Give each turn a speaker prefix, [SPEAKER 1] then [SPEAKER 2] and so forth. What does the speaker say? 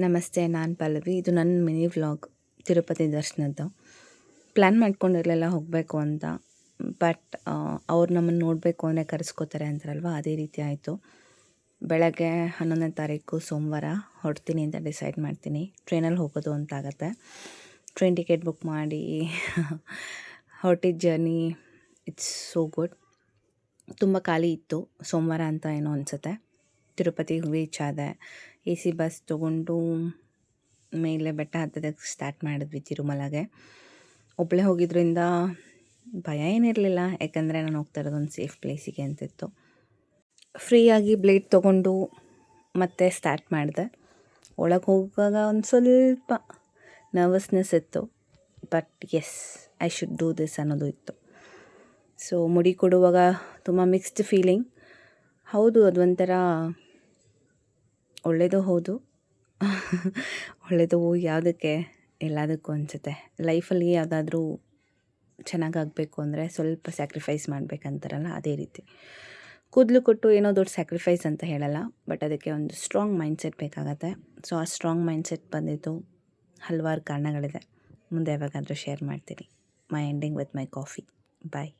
[SPEAKER 1] ನಮಸ್ತೆ, ನಾನು ಪಲ್ಲವಿ. ಇದು ನನ್ನ ಮಿನಿ ವ್ಲಾಗ್ ತಿರುಪತಿ ದರ್ಶನದ್ದು. ಪ್ಲ್ಯಾನ್ ಮಾಡ್ಕೊಂಡಿರಲಿಲ್ಲ ಹೋಗಬೇಕು ಅಂತ. ಬಟ್ ಅವ್ರು ನಮ್ಮನ್ನು ನೋಡಬೇಕು ಅಂದರೆ ಕರೆಸ್ಕೋತಾರೆ ಅಂತಾರಲ್ವ, ಅದೇ ರೀತಿ ಆಯಿತು. ಬೆಳಗ್ಗೆ 11ನೇ ತಾರೀಕು ಸೋಮವಾರ ಹೊರಡ್ತೀನಿ ಅಂತ ಡಿಸೈಡ್ ಮಾಡ್ತೀನಿ. ಟ್ರೈನಲ್ಲಿ ಹೋಗೋದು ಅಂತಾಗತ್ತೆ. ಟ್ರೈನ್ ಟಿಕೆಟ್ ಬುಕ್ ಮಾಡಿ ಹೊರಟಿದ್ದ ಜರ್ನಿ ಇಟ್ಸ್ ಸೋ ಗುಡ್. ತುಂಬ ಖಾಲಿ ಇತ್ತು, ಸೋಮವಾರ ಅಂತ ಏನೋ ಅನಿಸುತ್ತೆ. ತಿರುಪತಿಗೆ ರೀಚ್ ಆದೆ. ಎ ಸಿ ಬಸ್ ತೊಗೊಂಡು ಮೇಲೆ ಬೆಟ್ಟ ಹತ್ತೋದಕ್ಕೆ ಸ್ಟಾರ್ಟ್ ಮಾಡಿದ್ವಿ ತಿರುಮಲಗೆ. ಒಬ್ಬಳೇ ಹೋಗಿದ್ದರಿಂದ ಭಯ ಏನಿರಲಿಲ್ಲ, ಯಾಕಂದರೆ ನಾನು ಹೋಗ್ತಾ ಇರೋದು ಒಂದು ಸೇಫ್ ಪ್ಲೇಸಿಗೆ ಅಂತಿತ್ತು. ಫ್ರೀಯಾಗಿ ಬ್ಲೇಡ್ ತೊಗೊಂಡು ಮತ್ತೆ ಸ್ಟಾರ್ಟ್ ಮಾಡಿದೆ. ಒಳಗೆ ಹೋಗುವಾಗ ಒಂದು ಸ್ವಲ್ಪ ನರ್ವಸ್ನೆಸ್ ಇತ್ತು, but yes, I should do this ಅನ್ನೋದು ಇತ್ತು. ಸೊ ಮುಡಿ ಕೊಡುವಾಗ ತುಂಬ ಮಿಕ್ಸ್ಡ್ ಫೀಲಿಂಗ್. ಹೌದು, ಅದೊಂಥರ ಒಳ್ಳೆಯದು ಹೌದು. ಒಳ್ಳೆಯದು ಯಾವುದಕ್ಕೆ, ಎಲ್ಲದಕ್ಕೂ ಅನಿಸುತ್ತೆ. ಲೈಫಲ್ಲಿ ಯಾವುದಾದ್ರೂ ಚೆನ್ನಾಗಾಗಬೇಕು ಅಂದರೆ ಸ್ವಲ್ಪ ಸ್ಯಾಕ್ರಿಫೈಸ್ ಮಾಡಬೇಕಂತಾರಲ್ಲ, ಅದೇ ರೀತಿ. ಕೂದಲು ಕೊಟ್ಟು ಏನೋ ದೊಡ್ಡ ಸ್ಯಾಕ್ರಿಫೈಸ್ ಅಂತ ಹೇಳಲ್ಲ, ಬಟ್ ಅದಕ್ಕೆ ಒಂದು ಸ್ಟ್ರಾಂಗ್ ಮೈಂಡ್ಸೆಟ್ ಬೇಕಾಗತ್ತೆ. ಸೊ ಆ ಸ್ಟ್ರಾಂಗ್ ಮೈಂಡ್ಸೆಟ್ ಬಂದಿದ್ದು ಹಲವಾರು ಕಾರಣಗಳಿದೆ. ಮುಂದೆ ಯಾವಾಗಾದರೂ ಶೇರ್ ಮಾಡ್ತೀನಿ. My ending with my coffee. Bye.